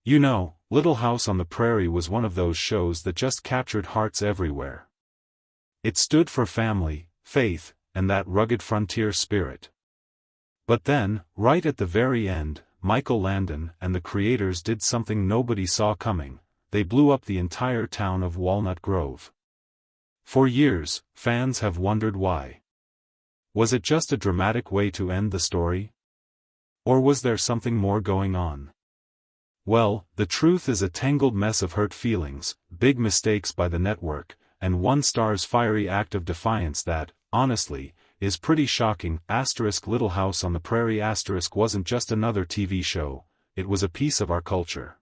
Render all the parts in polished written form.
You know, Little House on the Prairie was one of those shows that just captured hearts everywhere. It stood for family, faith, and that rugged frontier spirit. But then, right at the very end, Michael Landon and the creators did something nobody saw coming. They blew up the entire town of Walnut Grove. For years, fans have wondered why. Was it just a dramatic way to end the story? Or was there something more going on? Well, the truth is a tangled mess of hurt feelings, big mistakes by the network, and one star's fiery act of defiance that, honestly, is pretty shocking. Little House on the Prairie wasn't just another TV show, it was a piece of our culture.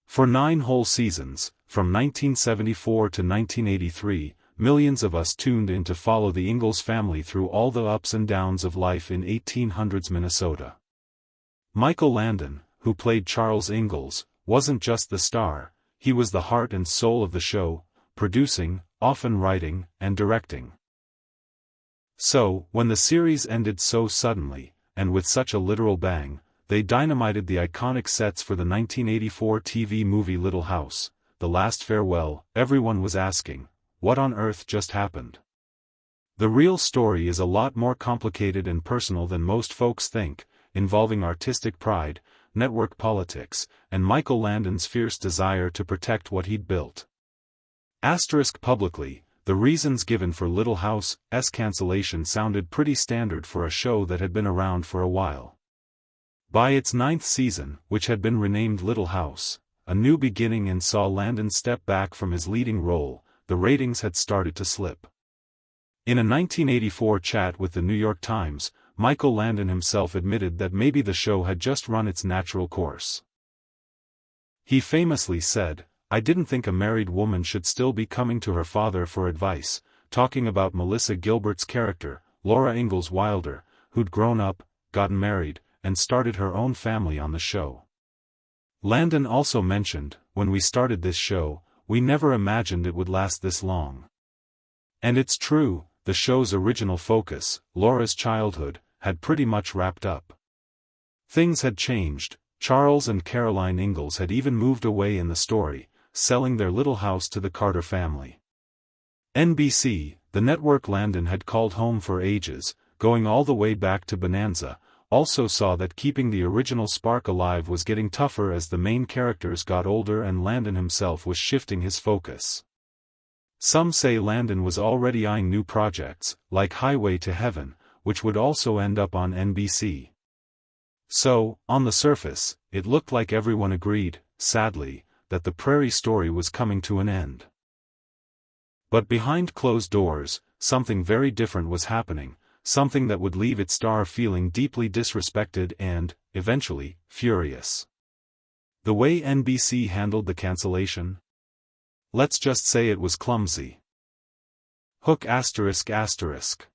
For 9 whole seasons, from 1974 to 1983, millions of us tuned in to follow the Ingalls family through all the ups and downs of life in 1800s Minnesota. Michael Landon, who played Charles Ingalls, wasn't just the star, he was the heart and soul of the show, producing, often writing, and directing. So, when the series ended so suddenly, and with such a literal bang, they dynamited the iconic sets for the 1984 TV movie Little House, The Last Farewell. Everyone was asking, what on earth just happened? The real story is a lot more complicated and personal than most folks think, involving artistic pride, network politics, and Michael Landon's fierce desire to protect what he'd built. Publicly, the reasons given for Little House's cancellation sounded pretty standard for a show that had been around for a while. By its 9th season, which had been renamed Little House, A New Beginning and saw Landon step back from his leading role, the ratings had started to slip. In a 1984 chat with the New York Times, Michael Landon himself admitted that maybe the show had just run its natural course. He famously said, "I didn't think a married woman should still be coming to her father for advice," talking about Melissa Gilbert's character, Laura Ingalls Wilder, who'd grown up, gotten married, and started her own family on the show. Landon also mentioned, "When we started this show, we never imagined it would last this long." And it's true, the show's original focus, Laura's childhood, had pretty much wrapped up. Things had changed. Charles and Caroline Ingalls had even moved away in the story, selling their little house to the Carter family. NBC, the network Landon had called home for ages, going all the way back to Bonanza, also saw that keeping the original spark alive was getting tougher as the main characters got older and Landon himself was shifting his focus. Some say Landon was already eyeing new projects, like Highway to Heaven, which would also end up on NBC. So, on the surface, it looked like everyone agreed, sadly, that the Prairie story was coming to an end. But behind closed doors, something very different was happening, something that would leave its star feeling deeply disrespected and, eventually, furious. The way NBC handled the cancellation? Let's just say it was clumsy. Hook ***.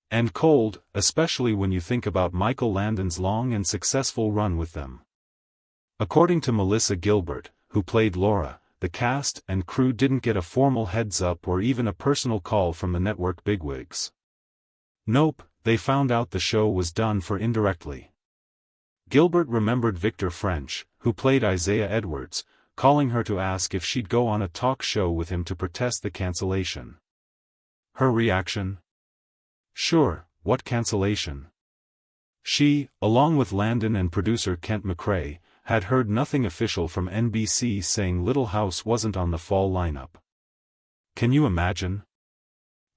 And cold, especially when you think about Michael Landon's long and successful run with them. According to Melissa Gilbert, who played Laura, the cast and crew didn't get a formal heads-up or even a personal call from the network bigwigs. Nope, they found out the show was done for indirectly. Gilbert remembered Victor French, who played Isaiah Edwards, calling her to ask if she'd go on a talk show with him to protest the cancellation. Her reaction? Sure, what cancellation? She, along with Landon and producer Kent McRae, had heard nothing official from NBC saying Little House wasn't on the fall lineup. Can you imagine?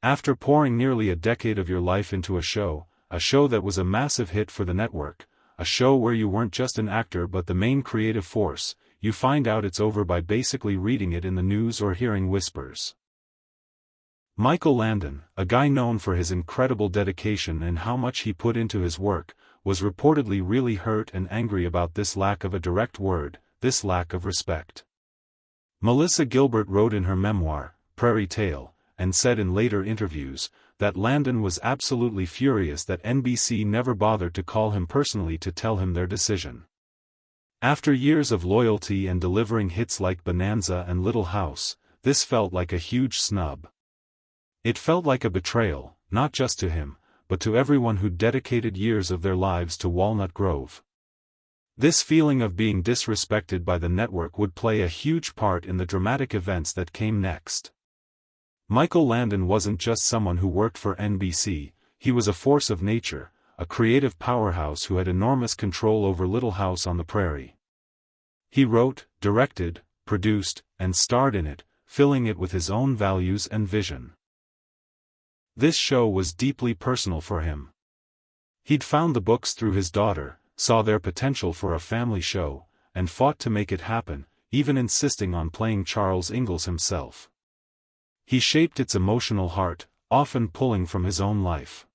After pouring nearly a decade of your life into a show that was a massive hit for the network, a show where you weren't just an actor but the main creative force, you find out it's over by basically reading it in the news or hearing whispers. Michael Landon, a guy known for his incredible dedication and how much he put into his work, was reportedly really hurt and angry about this lack of a direct word, this lack of respect. Melissa Gilbert wrote in her memoir, Prairie Tale, and said in later interviews, that Landon was absolutely furious that NBC never bothered to call him personally to tell him their decision. After years of loyalty and delivering hits like Bonanza and Little House, this felt like a huge snub. It felt like a betrayal, not just to him, but to everyone who'd dedicated years of their lives to Walnut Grove. This feeling of being disrespected by the network would play a huge part in the dramatic events that came next. Michael Landon wasn't just someone who worked for NBC, he was a force of nature, a creative powerhouse who had enormous control over Little House on the Prairie. He wrote, directed, produced, and starred in it, filling it with his own values and vision. This show was deeply personal for him. He'd found the books through his daughter, saw their potential for a family show, and fought to make it happen, even insisting on playing Charles Ingalls himself. He shaped its emotional heart, often pulling from his own life.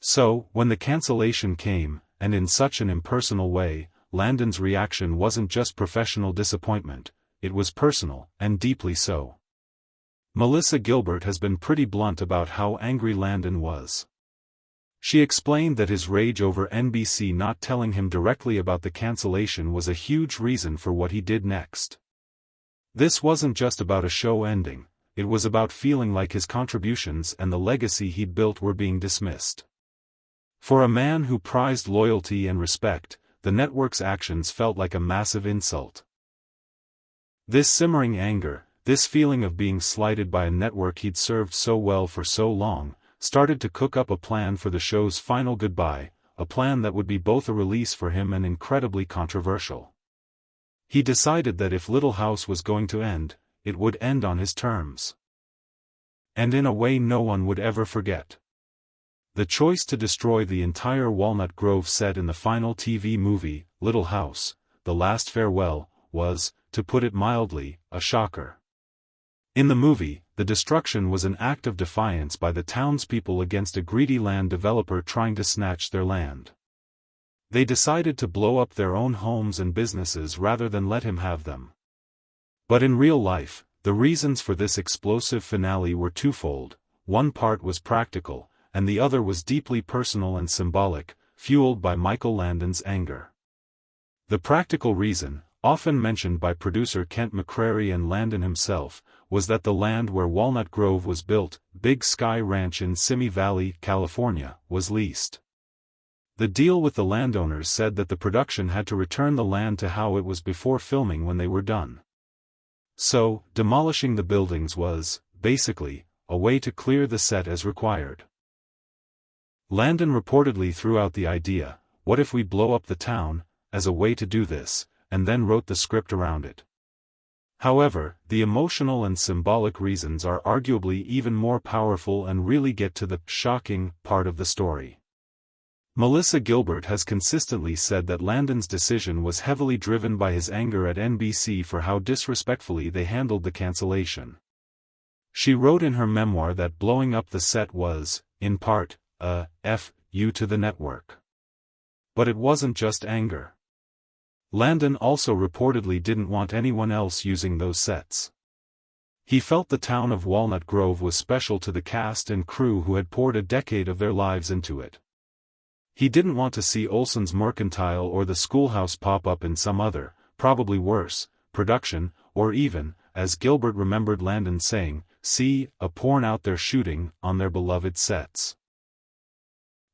So, when the cancellation came, and in such an impersonal way, Landon's reaction wasn't just professional disappointment, it was personal, and deeply so. Melissa Gilbert has been pretty blunt about how angry Landon was. She explained that his rage over NBC not telling him directly about the cancellation was a huge reason for what he did next. This wasn't just about a show ending, it was about feeling like his contributions and the legacy he'd built were being dismissed. For a man who prized loyalty and respect, the network's actions felt like a massive insult. This simmering anger, this feeling of being slighted by a network he'd served so well for so long, started to cook up a plan for the show's final goodbye, a plan that would be both a release for him and incredibly controversial. He decided that if Little House was going to end, it would end on his terms. And in a way no one would ever forget. The choice to destroy the entire Walnut Grove set in the final TV movie, Little House, The Last Farewell, was, to put it mildly, a shocker. In the movie, the destruction was an act of defiance by the townspeople against a greedy land developer trying to snatch their land. They decided to blow up their own homes and businesses rather than let him have them. But in real life, the reasons for this explosive finale were twofold. One part was practical, and the other was deeply personal and symbolic, fueled by Michael Landon's anger. The practical reason, often mentioned by producer Kent McCrary and Landon himself, was that the land where Walnut Grove was built, Big Sky Ranch in Simi Valley, California, was leased. The deal with the landowners said that the production had to return the land to how it was before filming when they were done. So, demolishing the buildings was, basically, a way to clear the set as required. Landon reportedly threw out the idea, "What if we blow up the town," as a way to do this, and then wrote the script around it. However, the emotional and symbolic reasons are arguably even more powerful and really get to the shocking part of the story. Melissa Gilbert has consistently said that Landon's decision was heavily driven by his anger at NBC for how disrespectfully they handled the cancellation. She wrote in her memoir that blowing up the set was, in part, a F.U. to the network. But it wasn't just anger. Landon also reportedly didn't want anyone else using those sets. He felt the town of Walnut Grove was special to the cast and crew who had poured a decade of their lives into it. He didn't want to see Olson's Mercantile or the Schoolhouse pop up in some other, probably worse, production, or even, as Gilbert remembered Landon saying, see a porn out there shooting on their beloved sets.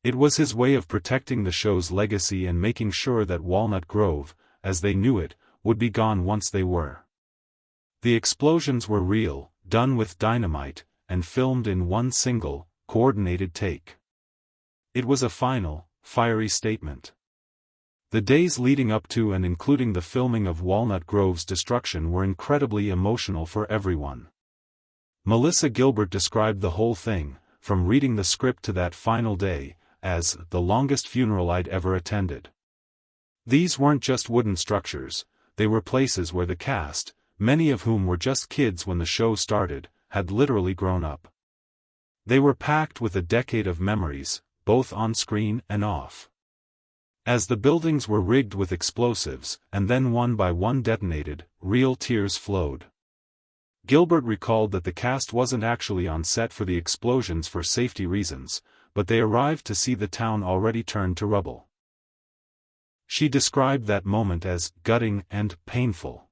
It was his way of protecting the show's legacy and making sure that Walnut Grove, as they knew it, would be gone once they were. The explosions were real, done with dynamite, and filmed in one single, coordinated take. It was a final, fiery statement. The days leading up to and including the filming of Walnut Grove's destruction were incredibly emotional for everyone. Melissa Gilbert described the whole thing, from reading the script to that final day, as the longest funeral I'd ever attended. These weren't just wooden structures, they were places where the cast, many of whom were just kids when the show started, had literally grown up. They were packed with a decade of memories, both on screen and off. As the buildings were rigged with explosives, and then one by one detonated, real tears flowed. Gilbert recalled that the cast wasn't actually on set for the explosions for safety reasons, but they arrived to see the town already turned to rubble. She described that moment as gutting and painful.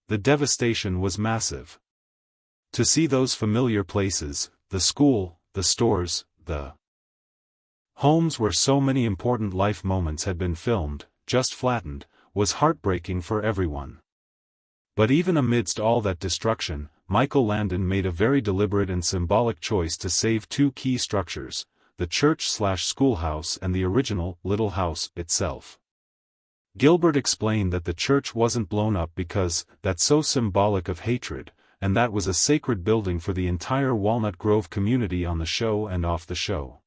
The devastation was massive. To see those familiar places, the school, the stores, the homes where so many important life moments had been filmed, just flattened, was heartbreaking for everyone. But even amidst all that destruction, Michael Landon made a very deliberate and symbolic choice to save two key structures, the church/schoolhouse and the original Little House itself. Gilbert explained that the church wasn't blown up because that's so symbolic of hatred, and that was a sacred building for the entire Walnut Grove community on the show and off the show.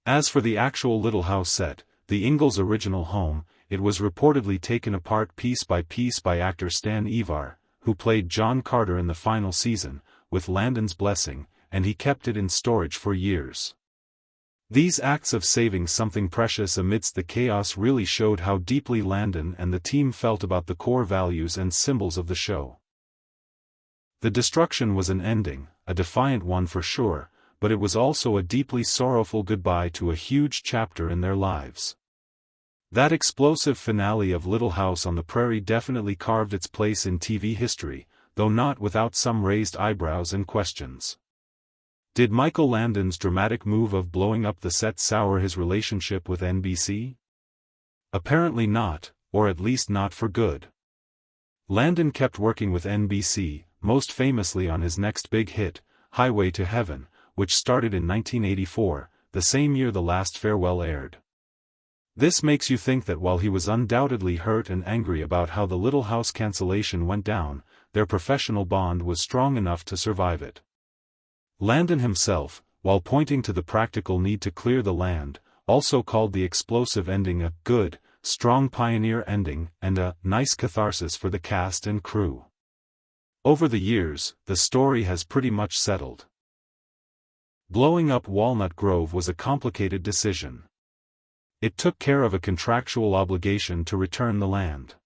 As for the actual Little House set, the Ingalls' original home, it was reportedly taken apart piece by piece by actor Stan Evar, who played John Carter in the final season, with Landon's blessing, and he kept it in storage for years. These acts of saving something precious amidst the chaos really showed how deeply Landon and the team felt about the core values and symbols of the show. The destruction was an ending, a defiant one for sure, but it was also a deeply sorrowful goodbye to a huge chapter in their lives. That explosive finale of Little House on the Prairie definitely carved its place in TV history, though not without some raised eyebrows and questions. Did Michael Landon's dramatic move of blowing up the set sour his relationship with NBC? Apparently not, or at least not for good. Landon kept working with NBC, most famously on his next big hit, Highway to Heaven, which started in 1984, the same year The Last Farewell aired. This makes you think that while he was undoubtedly hurt and angry about how the Little House cancellation went down, their professional bond was strong enough to survive it. Landon himself, while pointing to the practical need to clear the land, also called the explosive ending a good, strong pioneer ending and a nice catharsis for the cast and crew. Over the years, the story has pretty much settled. Blowing up Walnut Grove was a complicated decision. It took care of a contractual obligation to return the land.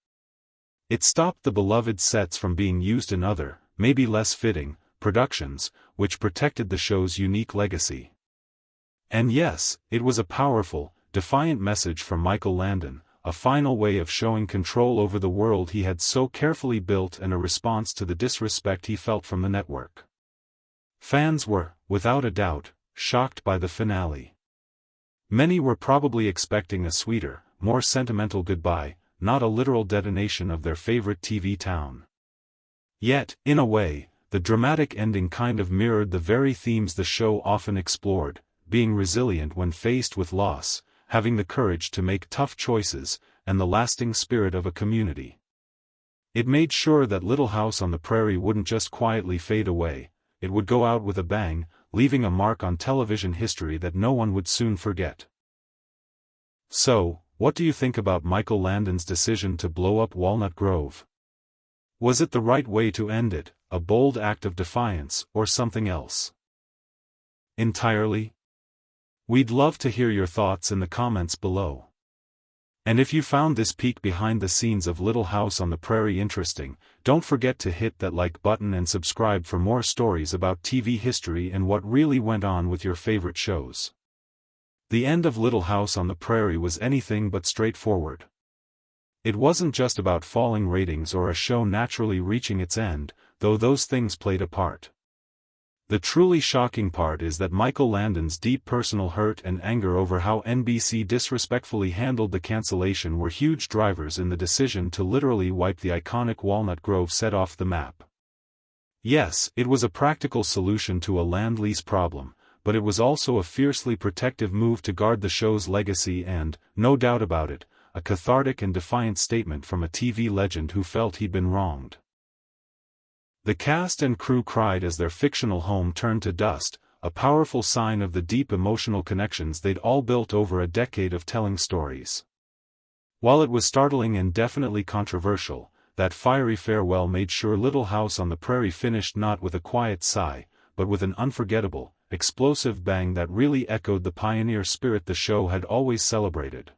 It stopped the beloved sets from being used in other, maybe less fitting, productions, which protected the show's unique legacy. And yes, it was a powerful, defiant message from Michael Landon, a final way of showing control over the world he had so carefully built and a response to the disrespect he felt from the network. Fans were, without a doubt, shocked by the finale. Many were probably expecting a sweeter, more sentimental goodbye, not a literal detonation of their favorite TV town. Yet, in a way, the dramatic ending kind of mirrored the very themes the show often explored, being resilient when faced with loss, having the courage to make tough choices, and the lasting spirit of a community. It made sure that Little House on the Prairie wouldn't just quietly fade away, it would go out with a bang, leaving a mark on television history that no one would soon forget. So, what do you think about Michael Landon's decision to blow up Walnut Grove? Was it the right way to end it, a bold act of defiance, or something else entirely? We'd love to hear your thoughts in the comments below. And if you found this peek behind the scenes of Little House on the Prairie interesting, don't forget to hit that like button and subscribe for more stories about TV history and what really went on with your favorite shows. The end of Little House on the Prairie was anything but straightforward. It wasn't just about falling ratings or a show naturally reaching its end, though those things played a part. The truly shocking part is that Michael Landon's deep personal hurt and anger over how NBC disrespectfully handled the cancellation were huge drivers in the decision to literally wipe the iconic Walnut Grove set off the map. Yes, it was a practical solution to a land lease problem, but it was also a fiercely protective move to guard the show's legacy and, no doubt about it, a cathartic and defiant statement from a TV legend who felt he'd been wronged. The cast and crew cried as their fictional home turned to dust, a powerful sign of the deep emotional connections they'd all built over a decade of telling stories. While it was startling and definitely controversial, that fiery farewell made sure Little House on the Prairie finished not with a quiet sigh, but with an unforgettable, explosive bang that really echoed the pioneer spirit the show had always celebrated.